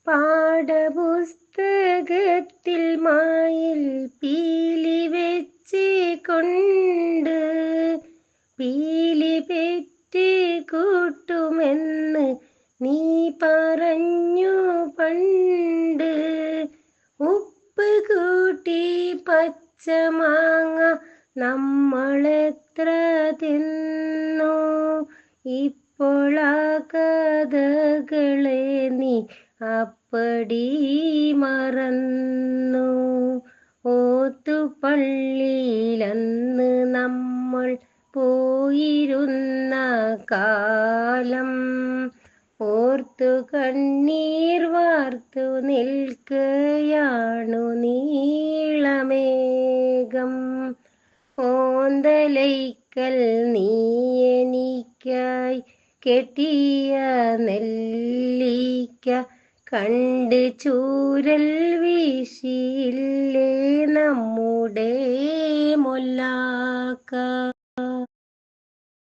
പാഠപുസ്തകത്തിൽ മായിൽ പീലി വെച്ച് കൊണ്ട് പീലി പെറ്റ് കൂട്ടുമെന്ന് നീ പറഞ്ഞു പണ്ട്. ഉപ്പ് കൂട്ടി പച്ചമാങ്ങ നമ്മളെത്ര തിന്നു. ഇപ്പോൾ ആ കഥകളെ നീ അപ്പടി മറന്നു. ഓത്തുപള്ളിയിലന്ന് നമ്മൾ പോയിരുന്ന കാലം ഓർത്തു കണ്ണീർ വാർത്തു നിൽക്കുകയാണു നീളമേഘം. ഓന്തലൈക്കൽ നീ എനിക്കായി കെട്ടിയ നെല്ലിക്ക കണ്ട് ചൂരൽ വീശിയില്ലേ നമ്മുടെ മൊല്ലാക്ക.